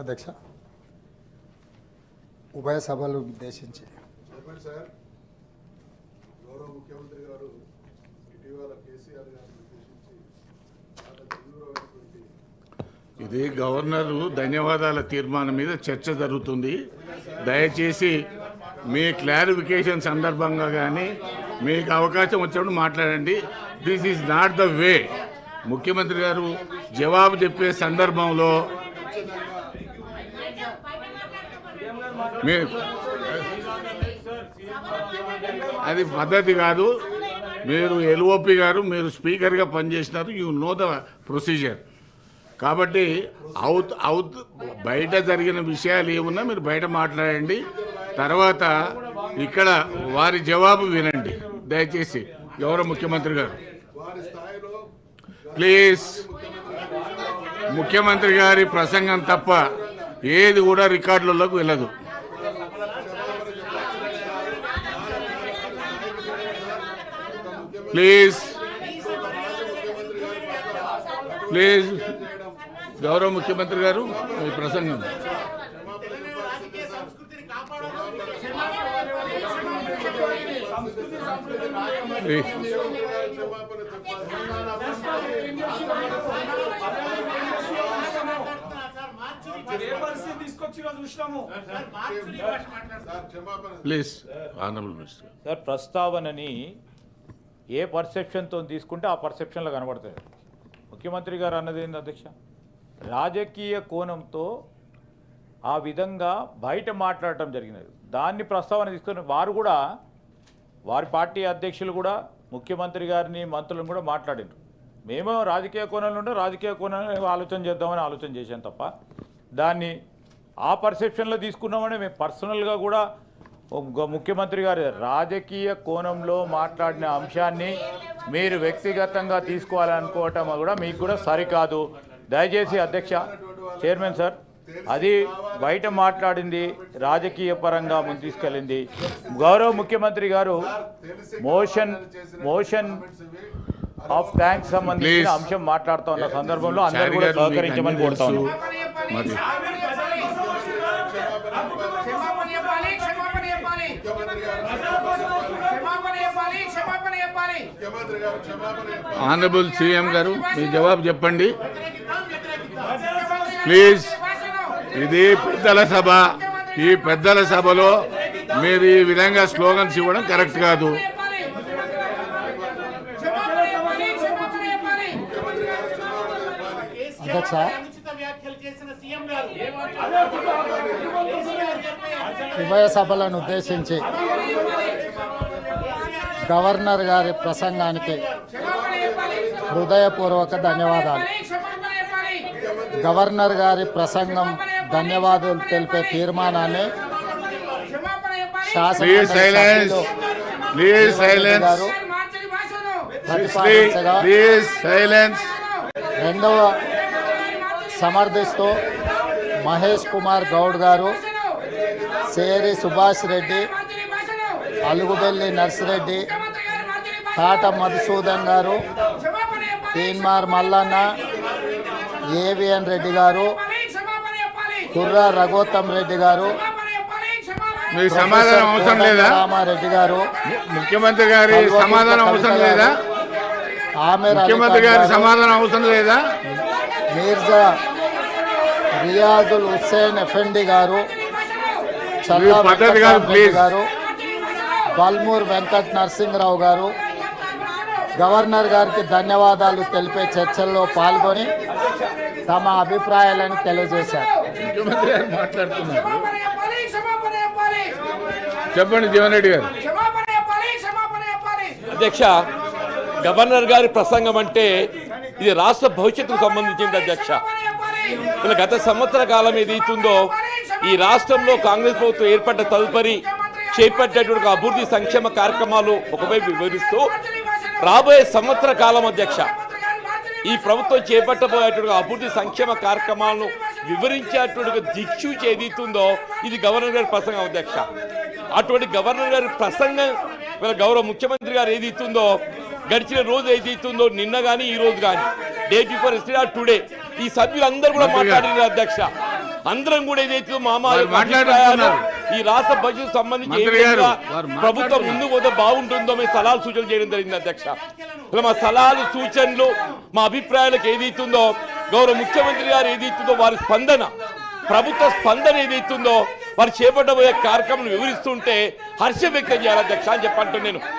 అధ్యక్ష, ఉభయ సభలు ఉద్దేశించి సార్, గౌరవ ముఖ్యమంత్రి గారు ఇటీవల కేసీఆర్ గారిని ఉద్దేశించి ఇది గవర్నర్ ధన్యవాదాల తీర్మానం మీద చర్చ జరుగుతుంది. దయచేసి మీ క్లారిఫికేషన్ సందర్భంగా కానీ మీకు అవకాశం వచ్చినప్పుడు మాట్లాడండి. This is not the way. ముఖ్యమంత్రి గారు జవాబు చెప్పే సందర్భంలో అది పద్ధతి కాదు. మీరు ఎల్ఓపి గారు, మీరు స్పీకర్గా పనిచేసినారు, యూ నో ద ప్రొసీజర్. కాబట్టి బయట జరిగిన విషయాలు ఏమున్నా మీరు బయట మాట్లాడండి. తర్వాత ఇక్కడ వారి జవాబు వినండి దయచేసి. గౌరవ ముఖ్యమంత్రి గారు ప్లీజ్, ముఖ్యమంత్రి గారి ప్రసంగం తప్ప ఏది కూడా రికార్డులలోకి వెళ్ళదు. ప్లీజ్ ప్లీజ్ గౌరవ ముఖ్యమంత్రి గారు మీ ప్రసంగం. Please honourable minister. సార్, ప్రస్తావనని ఏ పర్సెప్షన్తో తీసుకుంటే ఆ పర్సెప్షన్లో కనబడుతుంది. ముఖ్యమంత్రి గారు అన్నది ఏంది అధ్యక్ష, రాజకీయ కోణంతో ఆ విధంగా బయట మాట్లాడటం జరిగినది. దాన్ని ప్రస్తావన తీసుకొని వారు కూడా, వారి పార్టీ అధ్యక్షులు కూడా ముఖ్యమంత్రి గారిని, మంత్రులను కూడా మాట్లాడారు. మేము రాజకీయ కోణంలో ఉంటే రాజకీయ కోణంలో ఆలోచన చేద్దామని ఆలోచన చేశాం తప్ప దాన్ని ఆ పర్సెప్షన్లో తీసుకున్నామని మేము పర్సనల్గా కూడా ముఖ్యమంత్రి గారు రాజకీయ కోణంలో మాట్లాడిన అంశాన్ని మీరు వ్యక్తిగతంగా తీసుకోవాలనుకోవటం కూడా మీకు కూడా సరికాదు. దయచేసి అధ్యక్ష, చైర్మన్ సార్, అది బయట మాట్లాడింది రాజకీయ పరంగా ముందు తీసుకెళ్ళింది. గౌరవ ముఖ్యమంత్రి గారు మోషన్ ఆఫ్ థ్యాంక్స్ సంబంధించిన అంశం మాట్లాడుతూ ఉన్న సందర్భంలో అందరూ కూడా సహకరించమని కోరుతాను. ఆనరబుల్ సీఎం గారు మీ జవాబు చెప్పండి ప్లీజ్. ఇది పెద్దల సభ. ఈ పెద్దల సభలో మీరు ఈ విధంగా స్లోగన్స్ ఇవ్వడం కరెక్ట్ కాదు. అధ్యక్ష, ఉభయ సభలను ఉద్దేశించి గవర్నర్ గారి ప్రసంగానికి హృదయపూర్వక ధన్యవాదాలు. గవర్నర్ గారి ప్రసంగం ధన్యవాదాలు తెలిపే తీర్మానాన్ని శాసనసభ్యులు గారు ప్రతిపాదించగా రెండవ సమర్థిస్తూ మహేష్ కుమార్ గౌడ్ గారు, సేరి సుభాష్ రెడ్డి, అలుగుబెల్లి నర్సిరెడ్డి, తాట మధుసూదన్ గారు, తీన్మార్ మల్లన్న, ఏవిఎన్ రెడ్డి గారు, కుర్రా రఘోత్తమ్ రెడ్డి గారు, మీ సమాధానం అవసరం లేదా? రామారెడ్డి గారు, ముఖ్యమంత్రి గారి సమాధానం అవసరం లేదా? ముఖ్యమంత్రి గారి సమాధానం అవసరం లేదా? మీర్జా రియాజుల్ హుస్సేన్ ఎఫెండి గారు, చల్లా గారు, బల్మూర్ వెంకట్ నరసింహరావు గారు గవర్నర్ గారికి ధన్యవాదాలు తెలిపే చర్చల్లో పాల్గొని తమ అభిప్రాయాలను తెలియజేశారు. ముఖ్యమంత్రి గారు మాట్లాడుతున్నారు. చెప్పండి జీవన్ రెడ్డి గారు. అధ్యక్ష, గవర్నర్ గారి ప్రసంగం అంటే ఇది రాష్ట్ర భవిష్యత్తుకు సంబంధించింది అధ్యక్ష. గత సంవత్సర కాలం ఏదైతుందో ఈ రాష్ట్రంలో కాంగ్రెస్ ప్రభుత్వం ఏర్పడ్డ తదుపరి చేపట్టేటువంటి అభివృద్ధి సంక్షేమ కార్యక్రమాలు ఒకవైపు వివరిస్తూ రాబోయే సంవత్సర కాలం అధ్యక్ష ఈ ప్రభుత్వం చేపట్టబోయేటువంటి అభివృద్ధి సంక్షేమ కార్యక్రమాలను వివరించేటువంటి దిక్సూచి ఏదైతుందో ఇది గవర్నర్ గారి ప్రసంగం అధ్యక్ష. అటువంటి గవర్నర్ గారి ప్రసంగం గౌరవ ముఖ్యమంత్రి గారు ఏదైతుందో గడిచిన రోజు ఏదైతుందో నిన్న కానీ ఈ రోజు కానీ డే బిఫోర్ ఎస్టర్డే టుడే ఈ సభ్యులందరూ కూడా మాట్లాడినారు అధ్యక్ష. అందరం కూడా ఏదైతే వారు మాట్లాడుతున్నారు. ఈ రాష్ట్ర భవిష్యత్తు సంబంధించి ఏ మంత్రి గారు, విధంగా వారు ప్రభుత్వం మాట్లాడుతున్నారు. ముందుకు పోతే బాగుంటుందో మేము సలహాలు సూచనలు చేయడం జరిగింది అధ్యక్ష. ఇలా మా సలహాలు సూచనలు మా అభిప్రాయాలకు ఏదైతుందో గౌరవ ముఖ్యమంత్రి గారు ఏదైతుందో వారి స్పందన, ప్రభుత్వ స్పందన ఏదైతుందో వారు చేపట్టబోయే కార్యక్రమం వివరిస్తుంటే హర్షం వ్యక్తం చేయాలి అధ్యక్ష అని చెప్పంటున్నాను.